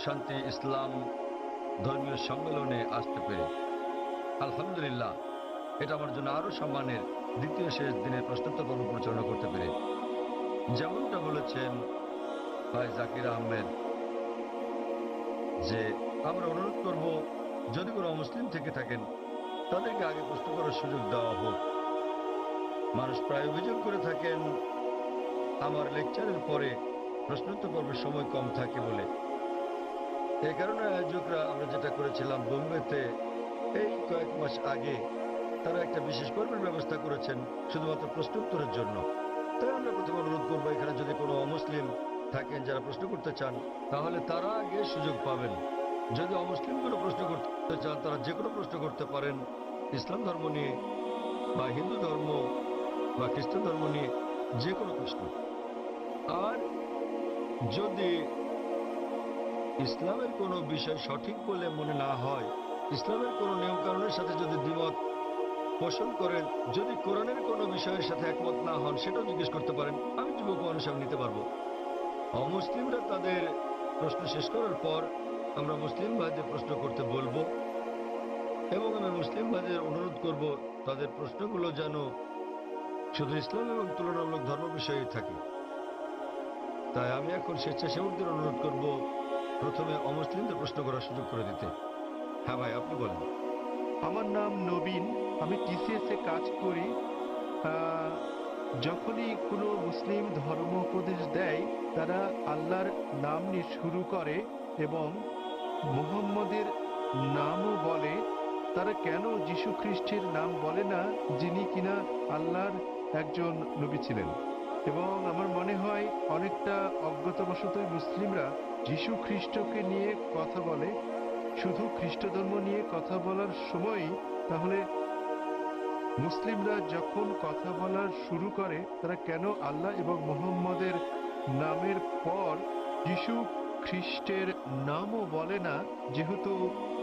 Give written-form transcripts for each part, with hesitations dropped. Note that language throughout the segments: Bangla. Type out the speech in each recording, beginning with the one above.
শান্তি ইসলাম ধর্মীয় সম্মেলনে আসতে পেরে আলহামদুলিল্লাহ, এটা আমার জন্য আরো সম্মানের। দ্বিতীয় শেষ দিনে প্রশ্নোত্তর পর্ব পরিচালনা করতে পেরে, যেমনটা বলেছেন ভাই জাকির আহমেদ, যে আমরা অনুরোধ করব যদি কোনো অমুসলিম থেকে থাকেন তাদেরকে আগে প্রশ্ন করার সুযোগ দেওয়া হোক। মানুষ প্রায় অভিযোগ করে থাকেন আমার লেকচারের পরে প্রশ্নোত্তর পর্বের সময় কম থাকে বলে। এই কারণে আয়োজকরা আমরা যেটা করেছিলাম বোম্বেতে এই কয়েক মাস আগে, তারা একটা বিশেষ পর্বের ব্যবস্থা করেছেন শুধুমাত্র প্রশ্নোত্তরের জন্য। তাই আমরা প্রথমে অনুরোধ করবো এখানে যদি কোনো অমুসলিম থাকেন যারা প্রশ্ন করতে চান তাহলে তারা আগে সুযোগ পাবেন। যদি অমুসলিম কোনো প্রশ্ন করতে চান তারা যে কোনো প্রশ্ন করতে পারেন, ইসলাম ধর্ম নিয়ে বা হিন্দু ধর্ম বা খ্রিস্টান ধর্ম নিয়ে যে কোনো প্রশ্ন। আর যদি ইসলামের কোনো বিষয় সঠিক বলে মনে না হয়, ইসলামের কোনো নিয়মকানুনের সাথে যদি দ্বিমত পোষণ করেন, যদি কোরআনের কোনো বিষয়ের সাথে একমত না হন, সেটাও জিজ্ঞেস করতে পারেন। আমি যুবক মানুষ, আমি নিতে পারবো। অমুসলিমরা তাদের প্রশ্ন শেষ করার পর আমরা মুসলিম ভাইদের প্রশ্ন করতে বলবো, এবং আমি মুসলিম ভাইদের অনুরোধ করব তাদের প্রশ্নগুলো যেন শুধু ইসলাম এবং তুলনামূলক ধর্ম বিষয়ে থাকে। তাই আমি এখন স্বেচ্ছাসেবকদের অনুরোধ করব প্রথমে অমুসলিমদের প্রশ্ন করার সুযোগ করে দিতে। হ্যাঁ ভাই, আপনি বলেন। আমার নাম নবীন, আমি টিসিএস এ কাজ করি। আহ, যখনই কোনো মুসলিম ধর্ম উপদেশ দেয়, তারা আল্লাহর নাম নিয়ে শুরু করে এবং মুহাম্মদের নামও বলে। তারা কেন যীশু খ্রিস্টের নাম বলে না, যিনি কিনা আল্লাহর একজন নবী ছিলেন? এবং আমার মনে হয় অনেকটা অজ্ঞতাবশতই মুসলিমরা যীশু খ্রিস্টকে নিয়ে কথা বলে, শুধু খ্রিস্ট ধর্ম নিয়ে কথা বলার সময়। তাহলে মুসলিমরা যখন কথা বলা শুরু করে, তারা কেন আল্লাহ এবং মুহাম্মদের নামের পর যীশু খ্রিস্টের নামও বলে না, যেহেতু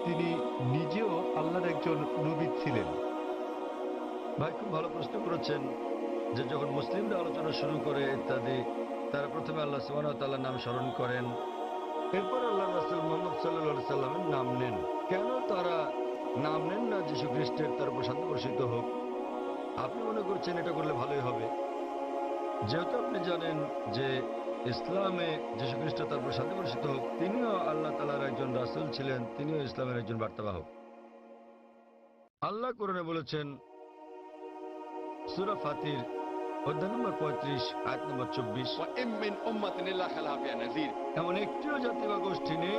তিনি নিজেও আল্লাহর একজন নবী ছিলেন? ভাই, খুব ভালো প্রশ্ন করেছেন যে যখন মুসলিমরা আলোচনা শুরু করে ইত্যাদি, তারা প্রথমে আল্লাহ সুবহানাহু ওয়া তাআলার নাম স্মরণ করেন, এরপর আল্লাহ রাসূল মুহাম্মদ সাল্লাল্লাহু আলাইহি সাল্লামের নাম নেন। কেন তারা নাম নেন না যীশু খ্রিস্টের, তার উপর শান্তি বর্ষিত হোক? আপনি মনে করছেন এটা করলে ভালোই হবে, যেহেতু আপনি জানেন যে ইসলামে যীশু খ্রিস্ট, তার উপর শান্তি বর্ষিত হোক, তিনিও আল্লাহ তাআলার একজন রাসূল ছিলেন, তিনিও ইসলামের একজন বার্তাবাহক। আল্লাহ কোরআনে বলেছেন সূরা ফাতির অধ্যায় নম্বর 35 আয়াত নম্বর 24, وإن من أمة إلا خلها فيها نذير। এমন একটিও জাতি বা গোষ্ঠী নেই